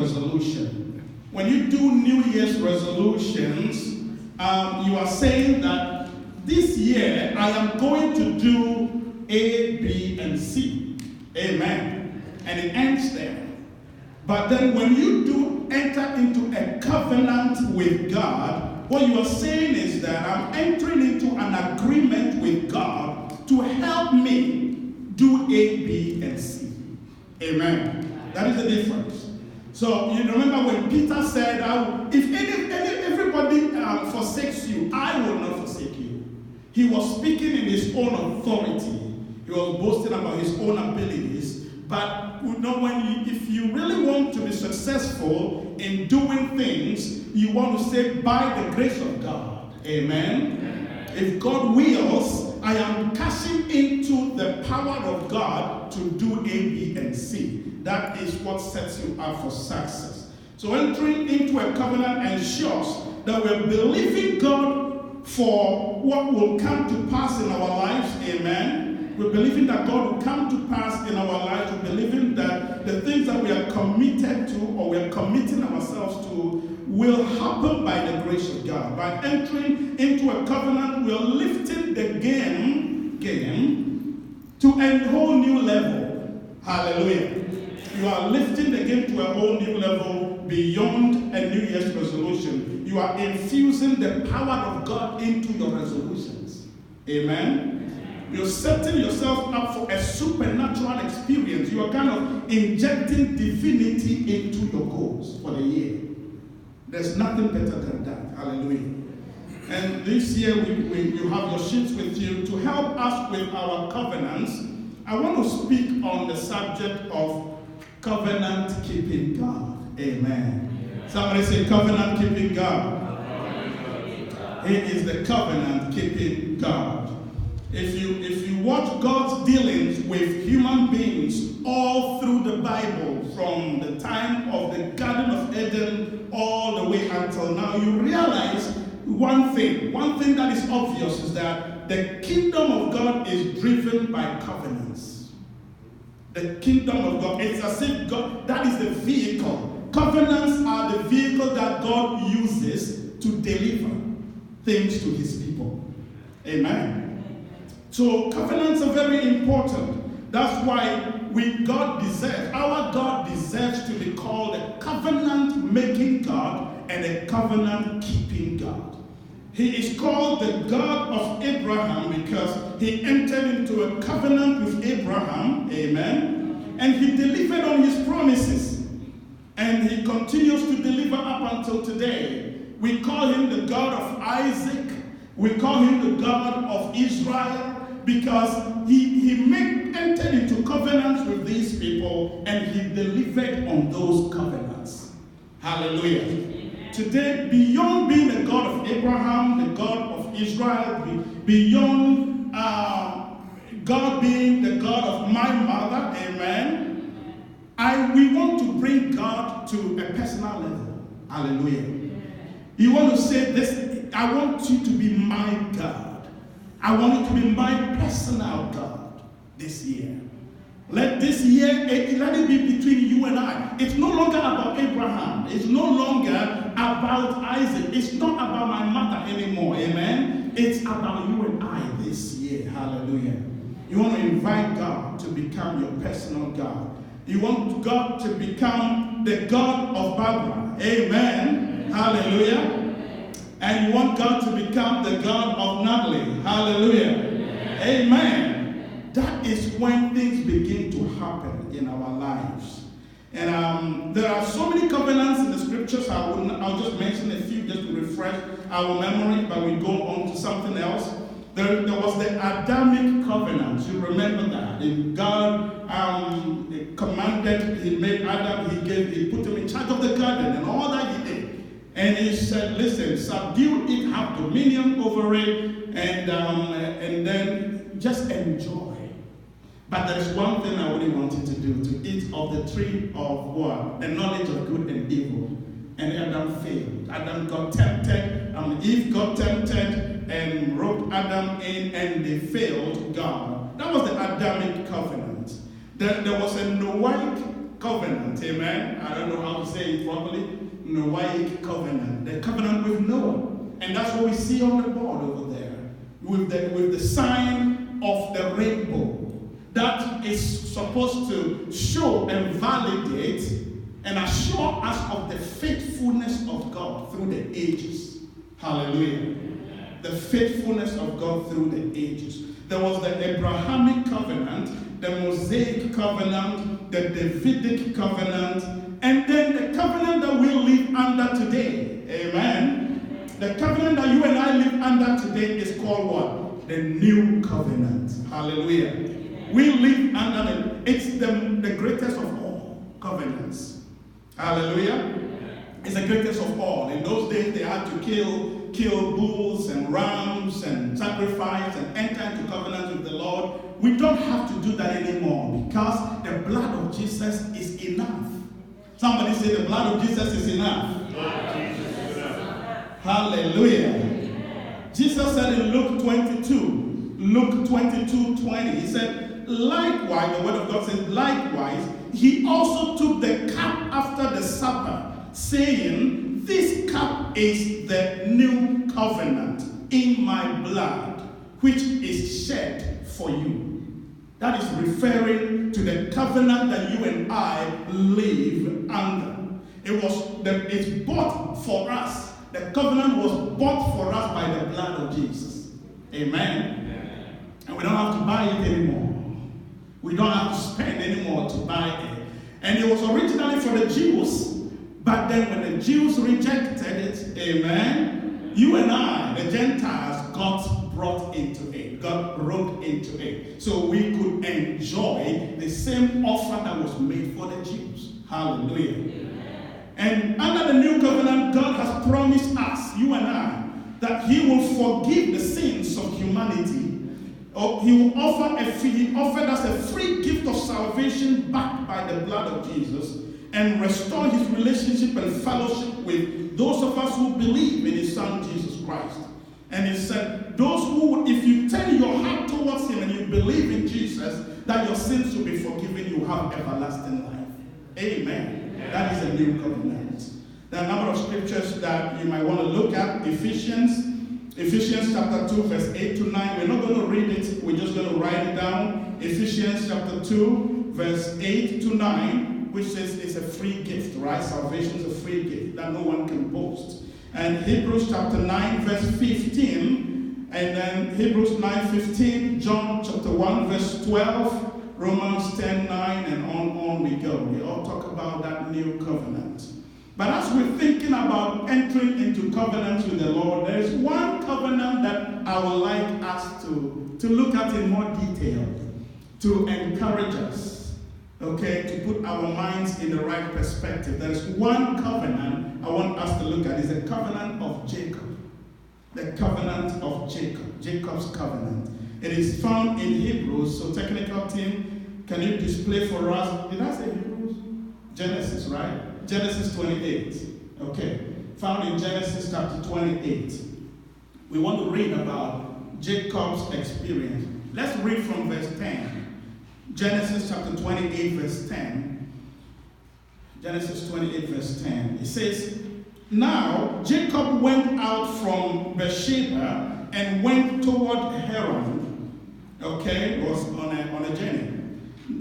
resolution. When you do New Year's resolutions, you are saying that this year I am going to do A, B, and C. Amen. And it ends there. But then when you do enter into a covenant with God, what you are saying is that I'm entering into an agreement with God to help me do A, B, and C. Amen. That is the difference. So you remember when Peter said, if everybody forsakes you, I will not forsake you. He was speaking in his own authority. He was boasting about his own abilities. But you know, if you really want to be successful in doing things, you want to say, by the grace of God. Amen. If God wills, I am cashing into the power of God to do A, B, and C. That is what sets you up for success. So entering into a covenant ensures that we're believing God for what will come to pass in our lives. Amen. We're believing that God will come to pass in our lives. We're believing that the things that we are committed to or we are committing ourselves to will happen by the grace of God. By entering into a covenant, we're lifting the game to a whole new level. Hallelujah. You are lifting the game to a whole new level beyond a New Year's resolution. You are infusing the power of God into your resolutions. Amen. You're setting yourself up for a supernatural experience. You are kind of injecting divinity into your goals for the year. There's nothing better than that. Hallelujah. And this year, you have your sheets with you to help us with our covenants. I want to speak on the subject of covenant-keeping God. Amen. Somebody say covenant-keeping God. He is the covenant-keeping God. If you watch God's dealings with human beings all through the Bible, from the time of the Garden of Eden all the way until now, you realize one thing that is obvious is that the kingdom of God is driven by covenants. The kingdom of God, it's as if God, that is the vehicle. Covenants are the vehicle that God uses to deliver things to his people. Amen. So covenants are very important. That's why our God deserves to be called a covenant-making God and a covenant-keeping God. He is called the God of Abraham because he entered into a covenant with Abraham, amen, and he delivered on his promises. And he continues to deliver up until today. We call him the God of Isaac. We call him the God of Israel because he entered into covenants with these people and he delivered on those covenants. Hallelujah. Amen. Today, beyond being the God of Abraham, the God of Israel, beyond God being the God of my mother, amen, we want to bring God to a personal level. Hallelujah. You want to say this, I want you to be my God. I want you to be my personal God this year. Let this year, let it be between you and I. It's no longer about Abraham. It's no longer about Isaac. It's not about my mother anymore. Amen. It's about you and I this year. Hallelujah. You want to invite God to become your personal God. You want God to become the God of Barbara. Amen. Hallelujah. And you want God to become the God of Natalie. Hallelujah. Amen. That is when things begin to happen in our lives. And there are so many covenants in the scriptures. I'll just mention a few just to refresh our memory, but we go on to something else. There was the Adamic covenant. You remember that? And God commanded, he made Adam, he put him in charge of the garden and all that he did. And he said, listen, subdue it, have dominion over it, and then just enjoy. But there's one thing I really wanted to do, to eat of the tree of what? The knowledge of good and evil. And Adam failed. Adam got tempted, Eve got tempted, and roped Adam in, and they failed God. That was the Adamic covenant. There was a Noahic covenant. Amen. I don't know how to say it properly. Noahic covenant. The covenant with Noah. And that's what we see on the board over there. With the sign of the rainbow. That is supposed to show and validate and assure us of the faithfulness of God through the ages. Hallelujah. The faithfulness of God through the ages. There was the Abrahamic covenant, the Mosaic covenant, the Davidic covenant, and then the covenant that we live under today. Amen. The covenant that you and I live under today is called what? The New Covenant. Hallelujah. We live under it's the greatest of all covenants. Hallelujah. It's the greatest of all. In those days they had to kill bulls and rams and sacrifice and enter into covenant with the Lord. We don't have to do that anymore because the blood of Jesus is enough. Somebody say the blood of Jesus is enough. Hallelujah. Jesus said in Luke 22:20, he said, likewise, the word of God says, likewise, he also took the cup after the supper, saying, this cup is the new covenant in my blood, which is shed for you. That is referring to the covenant that you and I live under. It's bought for us. The covenant was bought for us by the blood of Jesus. Amen. And we don't have to buy it anymore. We don't have to spend anymore to buy it. And it was originally for the Jews. But then when the Jews rejected it, amen, you and I, the Gentiles, got brought into it, got roped into it. So we could enjoy the same offer that was made for the Jews. Hallelujah. Amen. And under the new covenant, God has promised us, you and I, that he will forgive the sins of humanity. He offered us a free gift of salvation backed by the blood of Jesus and restore his relationship and fellowship with those of us who believe in his son Jesus Christ. And he said, those who, if you turn your heart towards him and you believe in Jesus, that your sins will be forgiven, you have everlasting life. Amen. Yeah. That is a new covenant. There are a number of scriptures that you might want to look at. Ephesians chapter 2, verse 8 to 9. We're not going to read it. We're just going to write it down. Ephesians chapter 2, verse 8 to 9, which says it's a free gift, right? Salvation is a free gift that no one can boast. And Hebrews chapter 9, verse 15. And then Hebrews 9:15, John chapter 1, verse 12, Romans 10:9, and on we go. We all talk about that new covenant. But as we're thinking about entering into covenants with the Lord, there is one covenant that I would like us to look at in more detail, to encourage us, okay, to put our minds in the right perspective. There is one covenant I want us to look at. It's the covenant of Jacob. The covenant of Jacob, Jacob's covenant. It is found in Hebrews, so technical team, can you display for us, did I say Hebrews? Genesis, right? Genesis 28, okay. Found in Genesis chapter 28. We want to read about Jacob's experience. Let's read from verse 10. Genesis chapter 28, verse 10. Genesis 28, verse 10. It says, now Jacob went out from Beersheba and went toward Haran. Okay, was on a journey.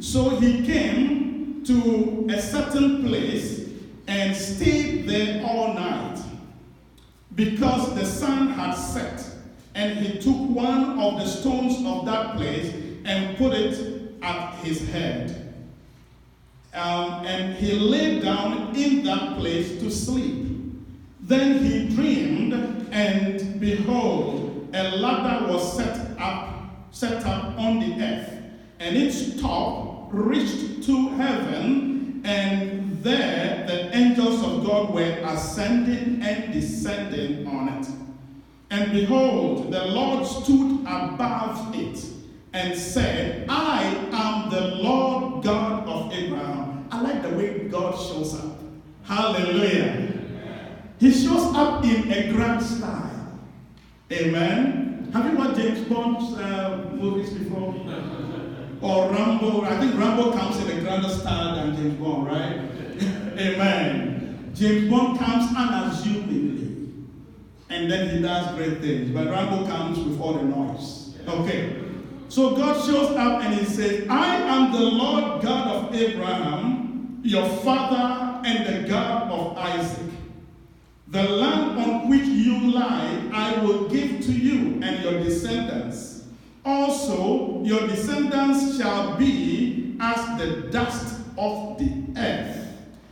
So he came to a certain place and stayed there all night, because the sun had set. And he took one of the stones of that place and put it at his head. And he lay down in that place to sleep. Then he dreamed, and behold, a ladder was set up on the earth, and its top reached to heaven, and there the angels of God were ascending and descending on it. And behold, the Lord stood above it and said, I am the Lord God of Abraham. I like the way God shows up. Hallelujah. He shows up in a grand style. Amen. Have you watched James Bond's movies before? Or Rambo. I think Rambo comes in a grander style than James Bond, right? Amen. James Bond comes unassumingly, and then he does great things. But Rambo comes with all the noise. Okay. So God shows up and he says, I am the Lord God of Abraham, your father, and the God of Isaac. The land on which you lie, I will give to you and your descendants. Also, your descendants shall be as the dust of the earth.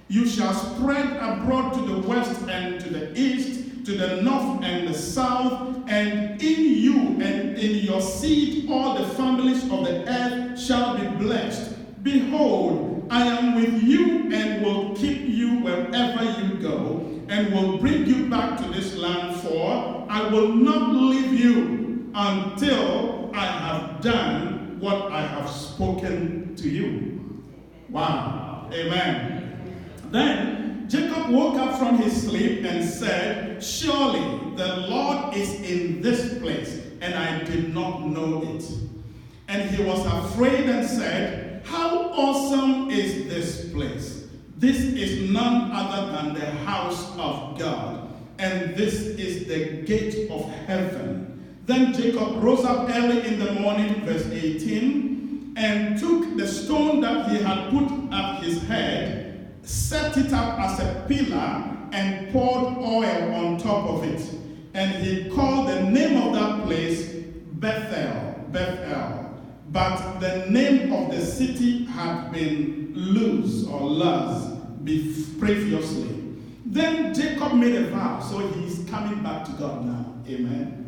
You shall spread abroad to the west and to the east, to the north and the south, and in you and in your seed all the families of the earth shall be blessed. Behold, I am with you and will keep you wherever you go, and will bring you back to this land, for I will not leave you until I have done what I have spoken to you. Wow. Amen. Then Jacob woke up from his sleep and said, surely the Lord is in this place, and I did not know it. And he was afraid and said, how awesome is this place? This is none other than the house of God, and this is the gate of heaven. Then Jacob rose up early in the morning, verse 18, and took the stone that he had put at his head, set it up as a pillar, and poured oil on top of it. And he called the name of that place Bethel. But the name of the city had been Luz previously. Then Jacob made a vow, so he's coming back to God now. Amen.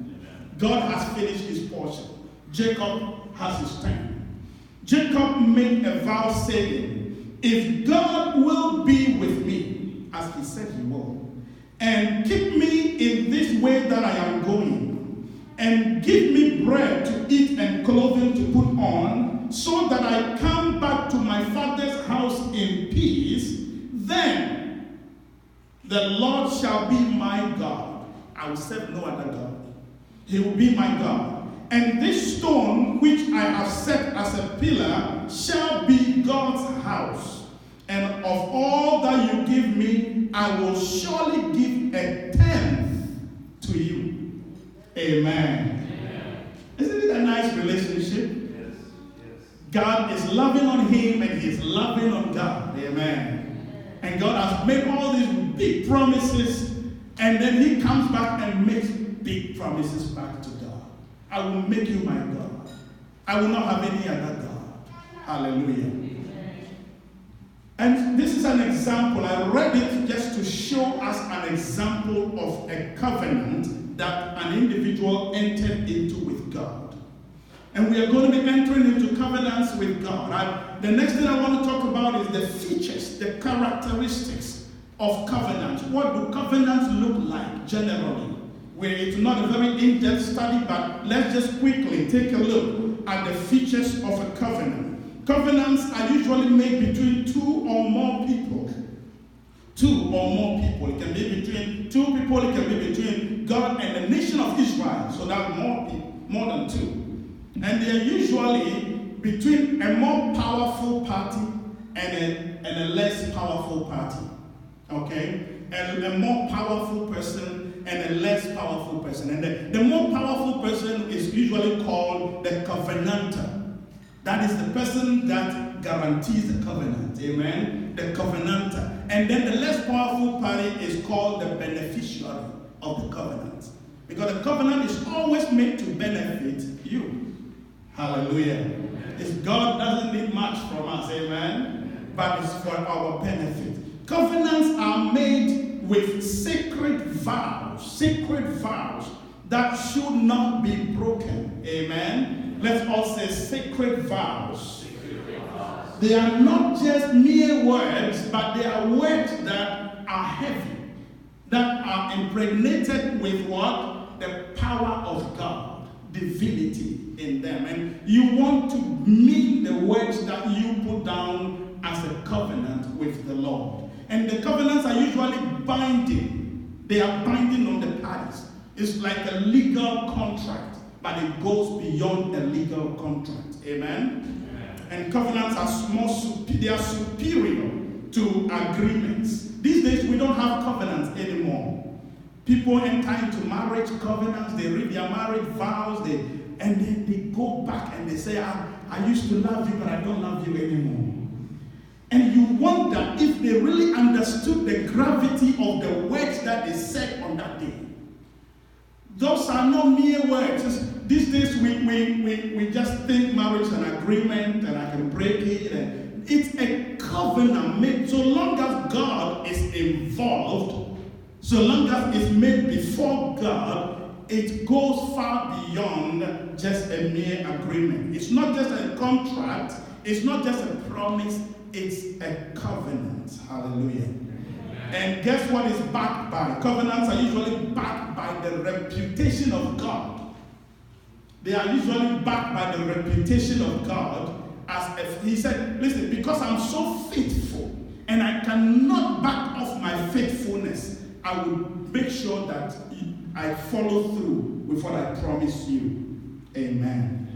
God has finished his portion. Jacob has his turn. Jacob made a vow saying, if God will be with me, as he said he will, and keep me in this way that I am going, and give me bread to eat and clothing to put on, so that I come back to my father's house in peace, then the Lord shall be my God. I will serve no other God. He will be my God. And this stone which I have set as a pillar shall be God's house. And of all that you give me, I will surely give a tenth to you. Amen. Isn't it a nice relationship? Yes. God is loving on him and he's loving on God. Amen. And God has made all these big promises, and then he comes back and makes big promises back to God. I will make you my God. I will not have any other God. Hallelujah. And this is an example. I read it just to show us an example of a covenant that an individual entered into with God. And we are going to be entering into covenants with God. The next thing I want to talk about is the features, the characteristics of covenants. What do covenants look like generally? Where it's not a very in-depth study, but let's just quickly take a look at the features of a covenant. Covenants are usually made between two or more people. Two or more people. It can be between two people. It can be between God and the nation of Israel. So that's more people, more than two. And they are usually between a more powerful party and a less powerful party. Okay? And a more powerful person and a less powerful person. And the more powerful person is usually called the covenanter. That is the person that guarantees the covenant. Amen? The covenanter. And then the less powerful party is called the beneficiary of the covenant. Because the covenant is always made to benefit you. Hallelujah. God doesn't need much from us. Amen? But it's for our benefit. Covenants are made with sacred vows that should not be broken. Amen? Let's all say sacred vows. They are not just mere words, but they are words that are heavy, that are impregnated with what? The power of God, divinity in them. And you want to mean the words that you put down as a covenant with the Lord. And the covenants are usually binding. They are binding on the parties. It's like a legal contract, but it goes beyond a legal contract. Amen? and covenants are they are superior to agreements. These days we don't have covenants anymore. People enter into marriage covenants, they read their marriage vows, and then they go back and they say, I used to love you, but I don't love you anymore. And you wonder if they really understood the gravity of the words that they said on that day. Those are not mere words. These days we just think marriage is an agreement and I can break it. And it's a covenant made. So long as God is involved, so long as it's made before God, it goes far beyond just a mere agreement. It's not just a contract. It's not just a promise. It's a covenant. Hallelujah. And guess what is backed by? Covenants are usually backed by the reputation of God. They are usually backed by the reputation of God. As if he said, listen, because I'm so faithful and I cannot back off my faithfulness, I will make sure that I follow through with what I promised you. Amen.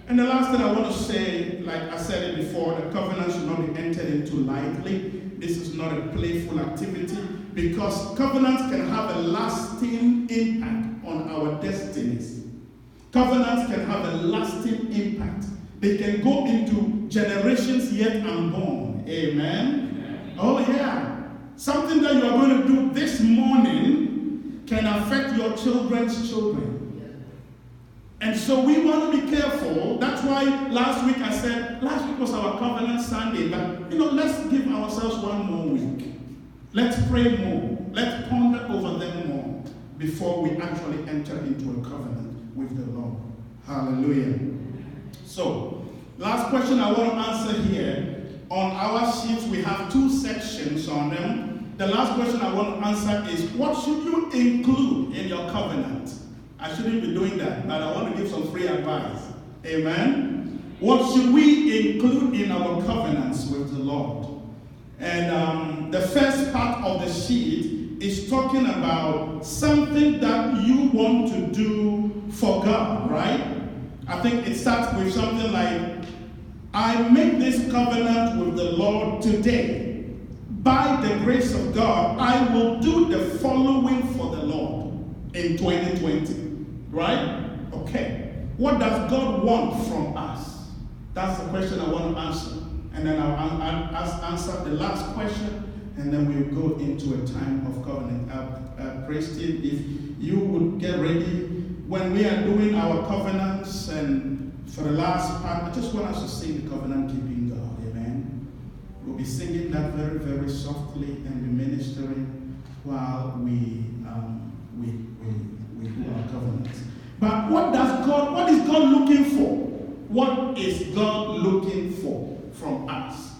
And the last thing I want to say, like I said it before, the covenant should not be entered into lightly. This is not a playful activity, because covenants can have a lasting impact on our destinies. Covenants can have a lasting impact. They can go into generations yet unborn. Amen? Oh yeah. Something that you are going to do this morning can affect your children's children. And so we want to be careful. That's why last week I said, last week was our covenant Sunday, but let's give ourselves one more week. Let's pray more. Let's ponder over them more before we actually enter into a covenant with the Lord. Hallelujah. So, last question I want to answer here. On our sheets, we have 2 sections on them. The last question I want to answer is, what should you include in your covenant? I shouldn't be doing that, but I want to give some free advice. Amen? What should we include in our covenants with the Lord? And the first part of the sheet is talking about something that you want to do for God, right? I think it starts with something like, I make this covenant with the Lord today. By the grace of God, I will do the following for the Lord in 2020. Right? Okay. What does God want from us? That's the question I want to answer. And then I'll answer the last question, and then we'll go into a time of covenant. Praise team, if you would get ready. When we are doing our covenants, and for the last part, I just want us to sing the covenant keeping God. Amen. We'll be singing that very, very softly and be ministering while we do our covenants. But what is God looking for? What is God looking for from us?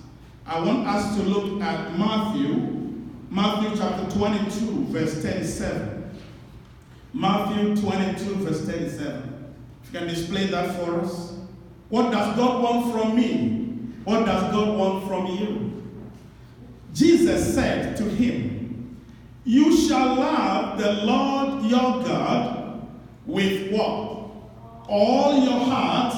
I want us to look at Matthew chapter 22, verse 37. Matthew 22, verse 37. If you can display that for us. What does God want from me? What does God want from you? Jesus said to him, you shall love the Lord your God with what? All your heart,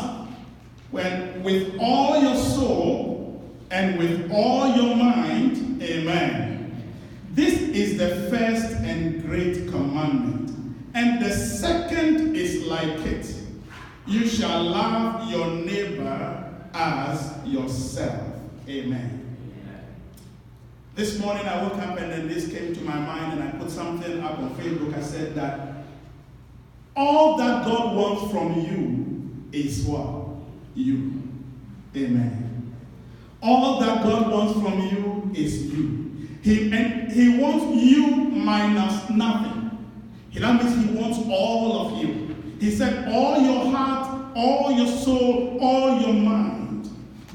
with all your soul, and with all your mind. Amen. This is the first and great commandment. And the second is like it. You shall love your neighbor as yourself. Amen. This morning I woke up and then this came to my mind, and I put something up on Facebook. I said that all that God wants from you is what? You. Amen. All that God wants from you is you. He wants you minus nothing. That means he wants all of you. He said all your heart, all your soul, all your mind.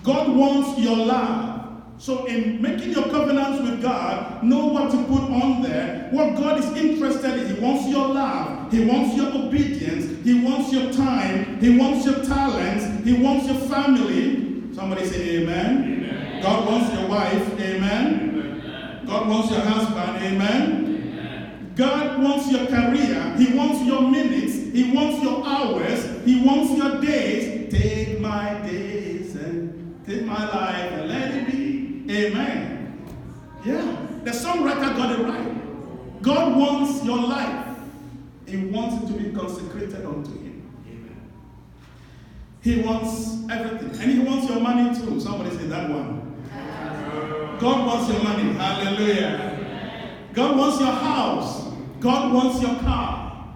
God wants your love. So in making your covenants with God, know what to put on there. What God is interested in. He wants your love. He wants your obedience. He wants your time. He wants your talents. He wants your family. Somebody say amen. Amen. God wants your wife. Amen. Amen. God wants your husband. Amen. Amen. God wants your career. He wants your minutes. He wants your hours. He wants your days. Take my days and Take my life and let it be. Amen. Yeah. The songwriter got it right. God wants your life. He wants it to be consecrated unto Him. Amen. He wants everything. And He wants your money too. Somebody say that one. God wants your money. Hallelujah. God wants your house. God wants your car.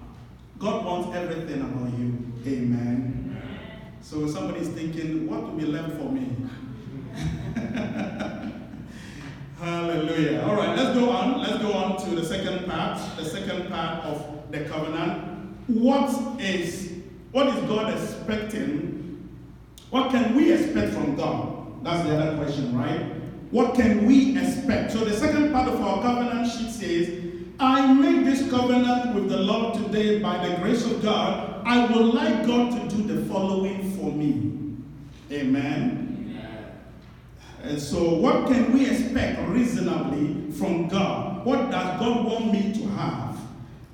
God wants everything about you. Amen. So somebody's thinking, what will be left for me? Hallelujah. All right, let's go on. Let's go on to the second part. The second part of the covenant. What is God expecting? What can we expect from God? That's the other question, right? What can we expect? So the second part of our covenant sheet says, I make this covenant with the Lord today by the grace of God. I would like God to do the following for me. Amen. And so what can we expect reasonably from God? What does God want me to have?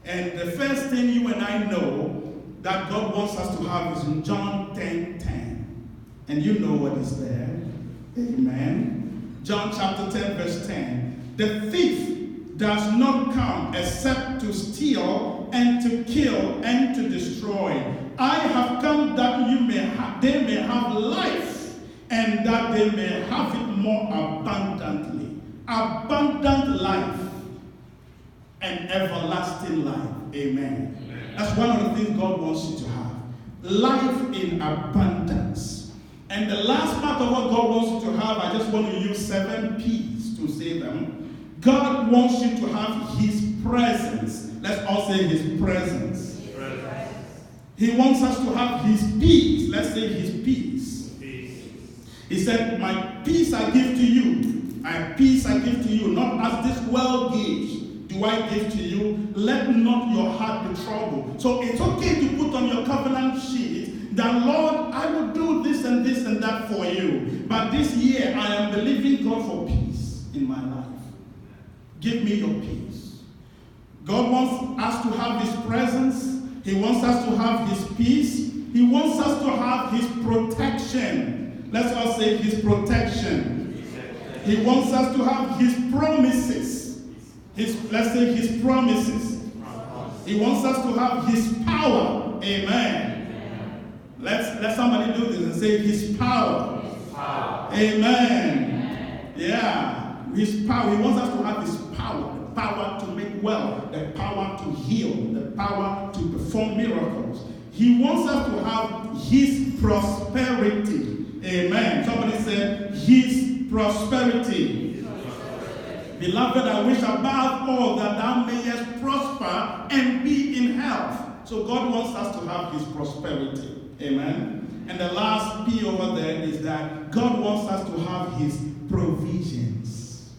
And the first thing you and I know that God wants us to have is in John 10:10. And you know what is there. Amen. John chapter 10 verse 10. The thief does not come except to steal and to kill and to destroy. I have come that they may have life, and that they may have it more abundantly. Abundant life and everlasting life. Amen. That's one of the things God wants you to have. Life in abundance. And the last part of what God wants you to have, I just want to use 7 P's to say them. God wants you to have His presence. Let's all say His presence. He wants us to have His peace. Let's say His peace. He said, my peace I give to you. My peace I give to you. Not as this world gives do I give to you. Let not your heart be troubled. So it's okay to put on your covenant sheet that, Lord, I will do this and this and that for you. But this year I am believing God for peace in my life. Give me your peace. God wants us to have His presence. He wants us to have His peace. He wants us to have His protection. Let's all say His protection. He wants us to have His promises. Let's say His promises. He wants us to have His power. Amen. Let somebody do this and say His power. Amen. Yeah. His power. He wants us to have His power. The power to make well. The power to heal. The power to perform miracles. He wants us to have His prosperity. Amen. Somebody said, His prosperity. Beloved, I wish above all that thou mayest prosper and be in health. So God wants us to have His prosperity. Amen. And the last P over there is that God wants us to have His provisions.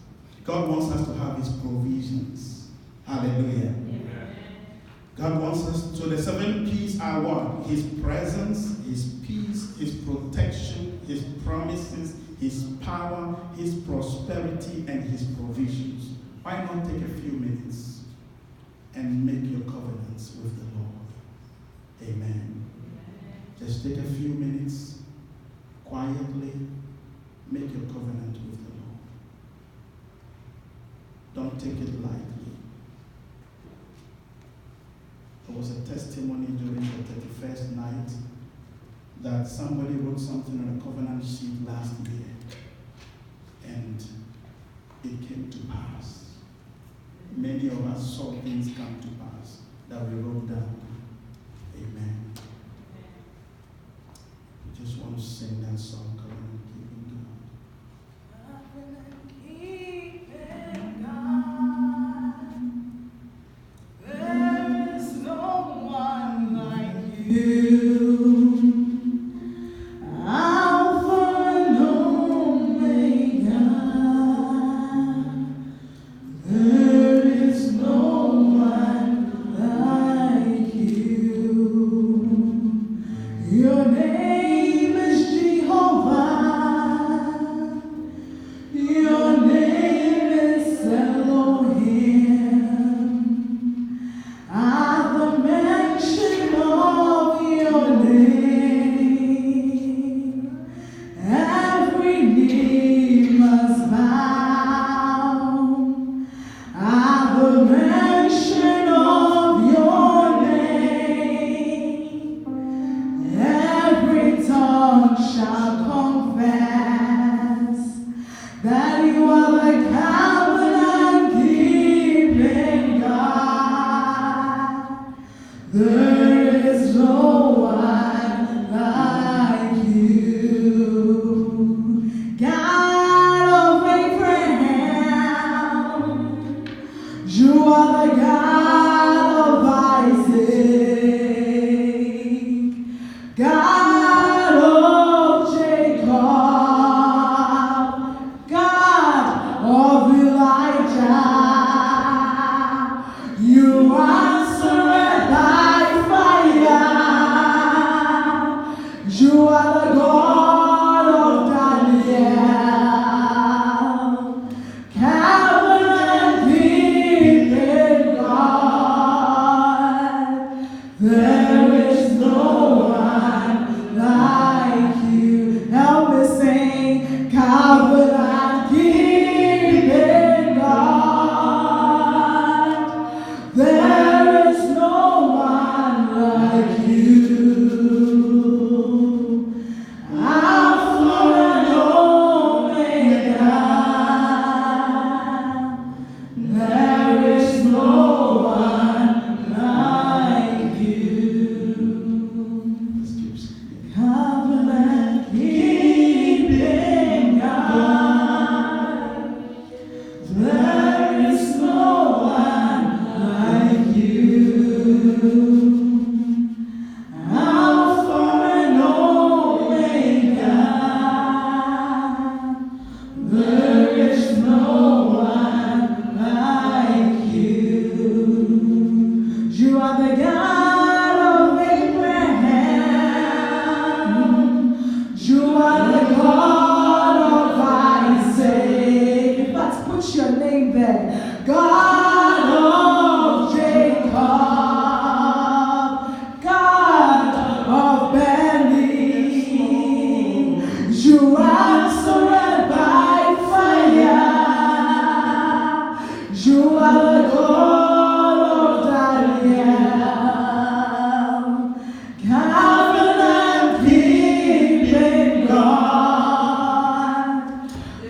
God wants us to have His provisions. Hallelujah. God wants us, so the 7 P's are what? His presence, His peace, His protection, His promises, His power, His prosperity, and His provisions. Why not take a few minutes and make your covenants with the Lord? Amen. Just take a few minutes, quietly, make your covenant with the Lord. Don't take it lightly. There was a testimony during the 31st night that somebody wrote something on a covenant sheet last year, and it came to pass. Many of us saw things come to pass that we wrote down. Amen. We just want to sing that song, Covenant Keeping God. Covenant keeping God, there is no one like you. Alpha and Omega, there is no one like you. Your name is Jehovah. the mention of your name, every tongue shall confess that you are the covenant-keeping God. There is no one like you. God of Abraham, you are the God of Isaac, God of Jacob, God of Elijah. You answered by fire. You are the God of Daniel, covenant-keeping God. There is no one like you. Help me sing, covenant-keeping God. There is no one like you. Alpha and Omega. There is no one like you. Let's keep singing. Covenant-keeping God. There is no one like you. Alpha and Omega. There is no one like you. You are the God of Abraham. You are the God of Isaac. Let's put your name there. God of Jacob, God of Benny. You answered by fire. You are the God of Daniel, covenant-keeping God.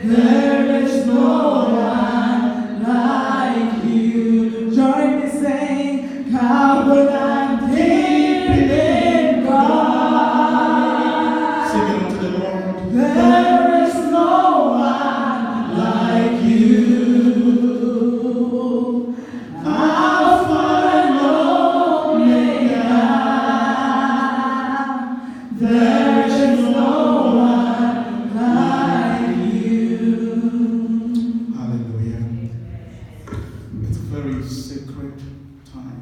There is no one like you. Join me saying, covenant-keeping God. Sing it unto the Lord. There is no one like you. Alpha and Omega. There is no one like you. Hallelujah. It's a very sacred time.